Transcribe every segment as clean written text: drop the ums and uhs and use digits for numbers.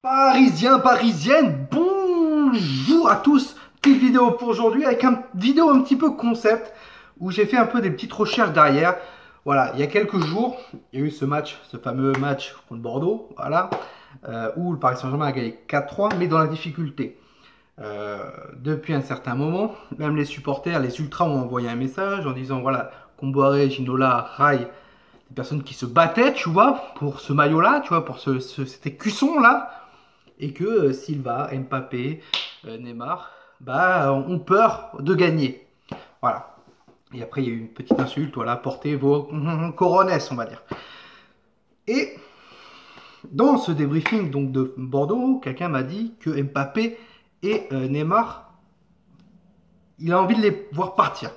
Parisiens, parisiennes, bonjour à tous. Petite vidéo pour aujourd'hui avec une vidéo un petit peu concept où j'ai fait un peu des petites recherches derrière. Voilà, il y a quelques jours, il y a eu ce match, ce fameux match contre Bordeaux, voilà, où le Paris Saint-Germain a gagné 4-3, mais dans la difficulté. Depuis un certain moment, même les supporters, les ultras ont envoyé un message en disant voilà, Comboiré, Ginola, Rai, des personnes qui se battaient, tu vois, pour ce maillot-là, tu vois, pour cet écusson-là. Et que Silva, Mbappé, Neymar, bah, ont peur de gagner. Voilà. Et après, il y a eu une petite insulte, voilà, portez vos corones, on va dire. Et dans ce débriefing donc, de Bordeaux, quelqu'un m'a dit que Mbappé et Neymar, il a envie de les voir partir.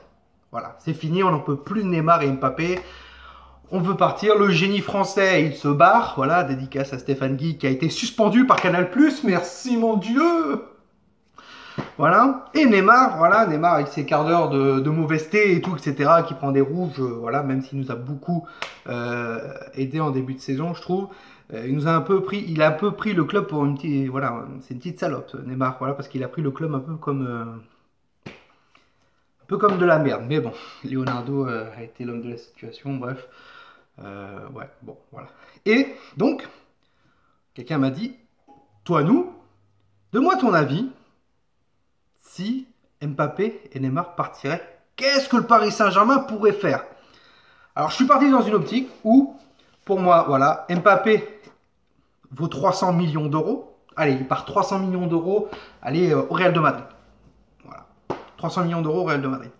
Voilà, c'est fini, on n'en peut plus de Neymar et Mbappé. On veut partir, le génie français, il se barre. Voilà, dédicace à Stéphane Guy qui a été suspendu par Canal+. Merci mon Dieu. Voilà, et Neymar, voilà, Neymar avec ses quarts d'heure de mauvais thé et tout, etc., qui prend des rouges, voilà, même s'il nous a beaucoup aidé en début de saison, je trouve. Il nous a un peu pris, il a un peu pris le club pour une petite, voilà, c'est une petite salope, Neymar, voilà, parce qu'il a pris le club un peu comme de la merde. Mais bon, Leonardo a été l'homme de la situation, bref. Ouais, bon, voilà. Et donc, quelqu'un m'a dit, toi, donne-moi ton avis. Si Mbappé et Neymar partiraient, qu'est-ce que le Paris Saint-Germain pourrait faire? Alors, je suis parti dans une optique où, pour moi, voilà, Mbappé vaut 300 millions d'euros. Allez, il part 300 millions d'euros, allez, au Real de Madrid. Voilà, 300 millions d'euros au Real de Madrid.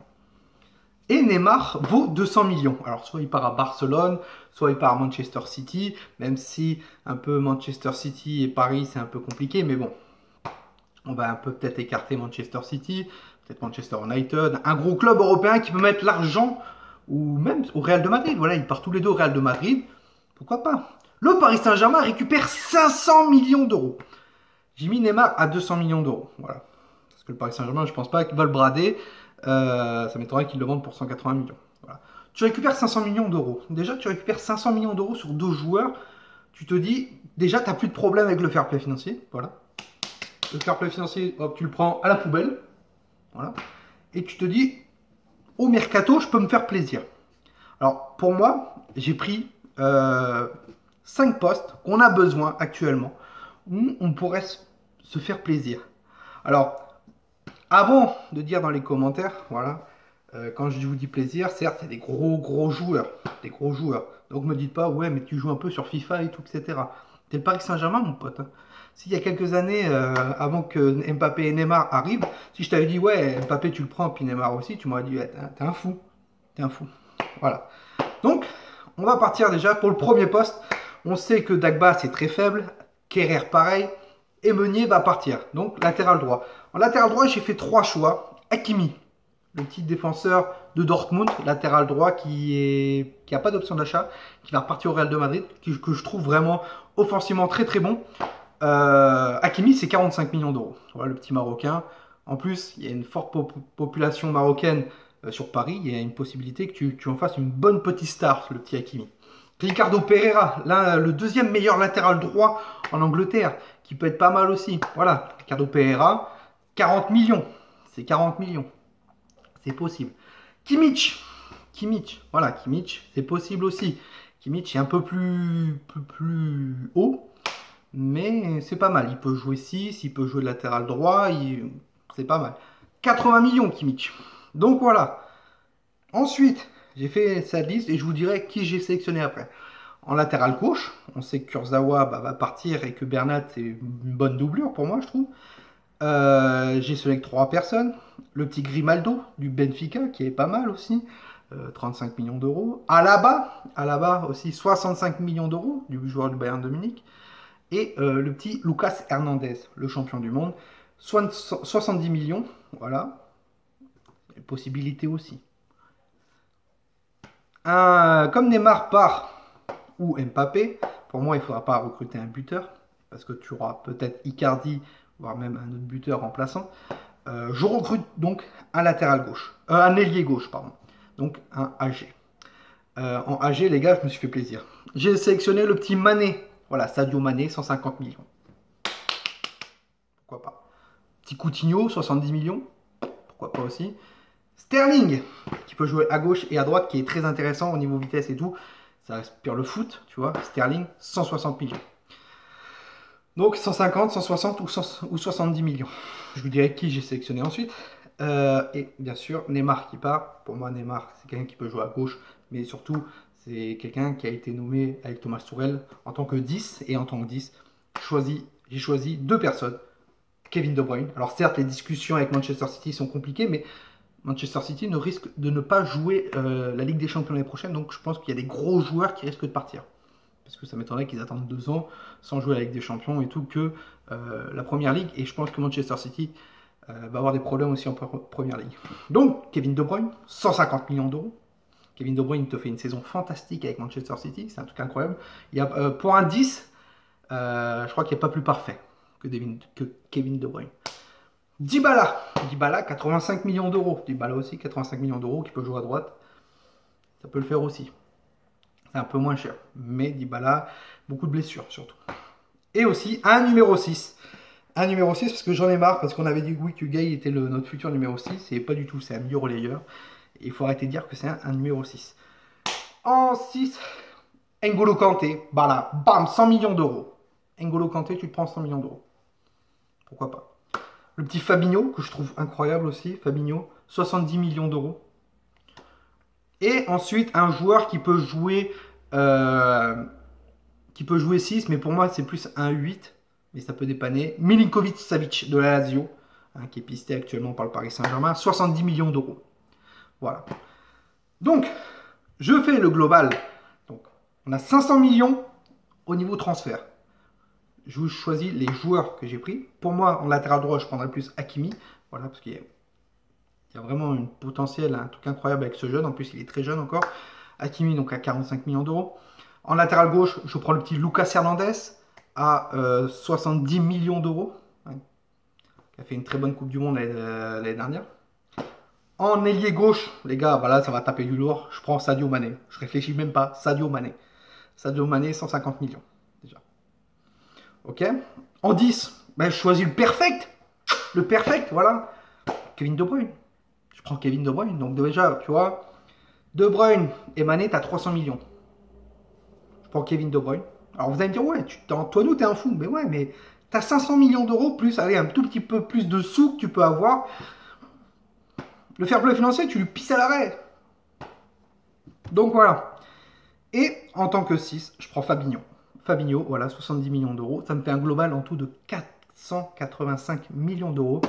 Et Neymar vaut 200 millions. Alors, soit il part à Barcelone, soit il part à Manchester City, même si un peu Manchester City et Paris, c'est un peu compliqué, mais bon. On va un peu peut-être écarter Manchester City, peut-être Manchester United, un gros club européen qui peut mettre l'argent, ou même au Real de Madrid. Voilà, ils partent tous les deux au Real de Madrid. Pourquoi pas? Le Paris Saint-Germain récupère 500 millions d'euros. J'ai mis Neymar à 200 millions d'euros. Voilà. Parce que le Paris Saint-Germain, je ne pense pas qu'ils va le brader. Ça m'étonnerait qu'ils le vendent pour 180 millions. Voilà. Tu récupères 500 millions d'euros. Déjà, tu récupères 500 millions d'euros sur deux joueurs. Tu te dis, déjà, tu n'as plus de problème avec le fair play financier. Voilà. Le fair play financier, hop, tu le prends à la poubelle. Voilà. Et tu te dis, au mercato, je peux me faire plaisir. Alors, pour moi, j'ai pris 5 postes qu'on a besoin actuellement où on pourrait se faire plaisir. Alors, avant de dire dans les commentaires, voilà, quand je vous dis plaisir, certes, il y a des gros joueurs. Des gros joueurs. Donc, me dites pas, ouais, mais tu joues un peu sur FIFA et tout, etc. T'es le Paris Saint-Germain, mon pote. S'il y a quelques années, avant que Mbappé et Neymar arrivent, si je t'avais dit, ouais, Mbappé, tu le prends, puis Neymar aussi, tu m'aurais dit, ouais, t'es un fou. T'es un fou. Voilà. Donc, on va partir déjà pour le premier poste. On sait que Dagba, c'est très faible. Kerrer, pareil. Et Meunier va partir. Donc, latéral droit. En latéral droit, j'ai fait 3 choix. Hakimi, le petit défenseur de Dortmund, latéral droit qui n'a pas d'option d'achat, qui va repartir au Real de Madrid, que je trouve vraiment offensivement très bon. Hakimi, c'est 45 millions d'euros. Voilà, le petit Marocain. En plus, il y a une forte population marocaine sur Paris. Il y a une possibilité que tu en fasses une bonne petite star, le petit Hakimi. Ricardo Pereira, là, le deuxième meilleur latéral droit en Angleterre, qui peut être pas mal aussi. Voilà, Ricardo Pereira, 40 millions. C'est 40 millions. C'est possible. Kimmich, voilà, Kimmich, c'est possible aussi. Kimmich est un peu plus haut. Mais c'est pas mal, il peut jouer 6, il peut jouer de latéral droit, c'est pas mal. 80 millions Kimmich. Donc voilà. Ensuite, j'ai fait cette liste et je vous dirai qui j'ai sélectionné après. En latéral gauche, on sait que Kurzawa va partir et que Bernat c'est une bonne doublure pour moi je trouve. J'ai sélectionné 3 personnes. Le petit Grimaldo du Benfica qui est pas mal aussi. 35 millions d'euros. Alaba aussi 65 millions d'euros du joueur du Bayern de Munich. Et le petit Lucas Hernandez, le champion du monde, 70 millions, voilà, possibilité aussi. Comme Neymar part ou Mbappé, pour moi il ne faudra pas recruter un buteur, parce que tu auras peut-être Icardi, voire même un autre buteur remplaçant. Je recrute donc un latéral gauche, un ailier gauche, pardon, donc un AG. En AG, les gars, je me suis fait plaisir. J'ai sélectionné le petit Mané. Voilà, Sadio Mané, 150 millions. pourquoi pas. Petit Coutinho, 70 millions, pourquoi pas aussi. Sterling, qui peut jouer à gauche et à droite, qui est très intéressant au niveau vitesse et tout. Ça respire le foot, tu vois. Sterling, 160 millions. Donc 150, 160 ou 70 millions. Je vous dirai qui j'ai sélectionné ensuite. Et bien sûr, Neymar qui part. Pour moi, Neymar, c'est quelqu'un qui peut jouer à gauche, mais surtout, c'est quelqu'un qui a été nommé avec Thomas Tuchel en tant que 10. Et en tant que 10, j'ai choisi deux personnes. Kevin De Bruyne. Alors certes, les discussions avec Manchester City sont compliquées, mais Manchester City ne risque de ne pas jouer la Ligue des Champions l'année prochaine. Donc je pense qu'il y a des gros joueurs qui risquent de partir. Parce que ça m'étonnerait qu'ils attendent 2 ans sans jouer la Ligue des Champions et tout que la Première Ligue. Et je pense que Manchester City va avoir des problèmes aussi en Première Ligue. Donc, Kevin De Bruyne, 150 millions d'euros. Kevin De Bruyne te fait une saison fantastique avec Manchester City. C'est un truc incroyable. Il y a, pour un 10, je crois qu'il n'y a pas plus parfait que Kevin De Bruyne. Dybala, 85 millions d'euros. Dybala aussi, 85 millions d'euros, qui peut jouer à droite. Ça peut le faire aussi. C'est un peu moins cher. Mais Dybala, beaucoup de blessures surtout. Et aussi un numéro 6. Un numéro 6 parce que j'en ai marre. Parce qu'on avait dit oui, que Gay était notre futur numéro 6. Et pas du tout, c'est un milieu relayeur. Et il faut arrêter de dire que c'est un numéro 6. En 6, N'Golo Kanté. Voilà, bam, 100 millions d'euros. N'Golo Kanté, tu te prends 100 millions d'euros. Pourquoi pas. Le petit Fabinho, que je trouve incroyable aussi. Fabinho, 70 millions d'euros. Et ensuite, un joueur qui peut jouer 6, mais pour moi, c'est plus un 8. Mais ça peut dépanner. Milinkovic-Savic de la Lazio, qui est pisté actuellement par le Paris Saint-Germain. 70 millions d'euros. Voilà. Donc, je fais le global. Donc, on a 500 millions au niveau transfert. Je vous choisis les joueurs que j'ai pris. Pour moi, en latéral droit, je prendrais plus Hakimi. Voilà, parce qu'il y a vraiment un potentiel, un truc incroyable avec ce jeune. En plus, il est très jeune encore. Hakimi, donc à 45 millions d'euros. En latéral gauche, je prends le petit Lucas Hernandez à 70 millions d'euros. Qui a fait une très bonne Coupe du Monde l'année dernière. En ailier gauche, les gars, voilà, ça va taper du lourd. Je prends Sadio Mané. Je réfléchis même pas. Sadio Mané. Sadio Mané, 150 millions. Déjà. Ok. En 10, ben, je choisis le perfect. Le perfect, voilà. Kevin De Bruyne. Je prends Kevin De Bruyne. Donc déjà, tu vois, De Bruyne et Mané, tu as 300 millions. Je prends Kevin De Bruyne. Alors vous allez me dire, ouais, toi nous, t'es un fou. Mais ouais, mais tu as 500 millions d'euros plus, allez, un tout petit peu plus de sous que tu peux avoir. Le fair play financier, tu lui pisses à l'arrêt. Donc voilà. Et en tant que 6, je prends Fabinho. Fabinho, voilà, 70 millions d'euros. Ça me fait un global en tout de 485 millions d'euros.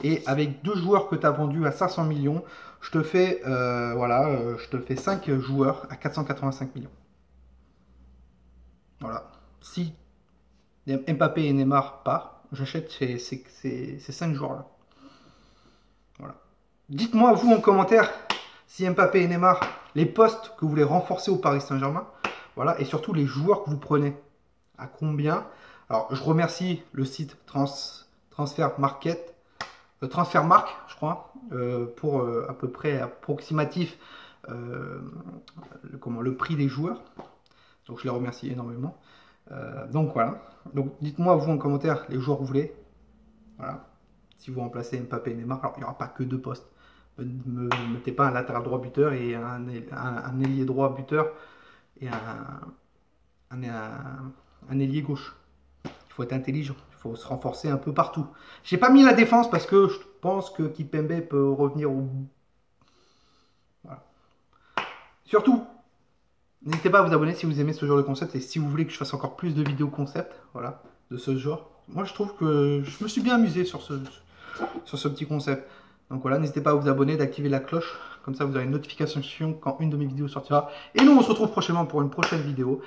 Et avec 2 joueurs que tu as vendus à 500 millions, je te fais, je te fais 5 joueurs à 485 millions. Voilà. Si Mbappé et Neymar partent, j'achète ces 5 joueurs-là. Voilà. Dites-moi, vous, en commentaire, si Mbappé et Neymar, les postes que vous voulez renforcer au Paris Saint-Germain, voilà, et surtout les joueurs que vous prenez, à combien. Alors, je remercie le site Transfermarkt, je crois, pour à peu près approximatif le prix des joueurs. Donc, je les remercie énormément. Donc, voilà. Donc, dites-moi, vous, en commentaire, les joueurs que vous voulez. Voilà. Si vous remplacez Mbappé et Neymar, alors il n'y aura pas que 2 postes. Ne me mettez pas un latéral droit buteur et un ailier droit buteur et un ailier gauche. Il faut être intelligent, il faut se renforcer un peu partout. J'ai pas mis la défense parce que je pense que Kimpembe peut revenir au... Voilà. Surtout, n'hésitez pas à vous abonner si vous aimez ce genre de concept et si vous voulez que je fasse encore plus de vidéos concept, voilà, de ce genre. Moi, je trouve que je me suis bien amusé sur ce petit concept. Donc voilà, n'hésitez pas à vous abonner, d'activer la cloche. Comme ça, vous aurez une notification quand une de mes vidéos sortira. Et nous, on se retrouve prochainement pour une prochaine vidéo.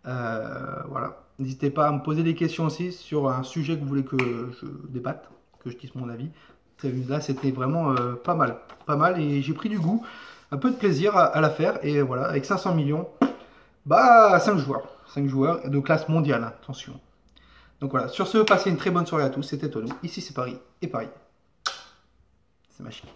Voilà. N'hésitez pas à me poser des questions aussi sur un sujet que vous voulez que je débatte, que je dise mon avis. Là, c'était vraiment pas mal. Pas mal et j'ai pris du goût, un peu de plaisir à la faire. Et voilà, avec 500 millions, bah 5 joueurs. 5 joueurs de classe mondiale, attention. Donc voilà, sur ce, passez une très bonne soirée à tous. C'était Tonou. Ici, c'est Paris. Et Paris, c'est magique.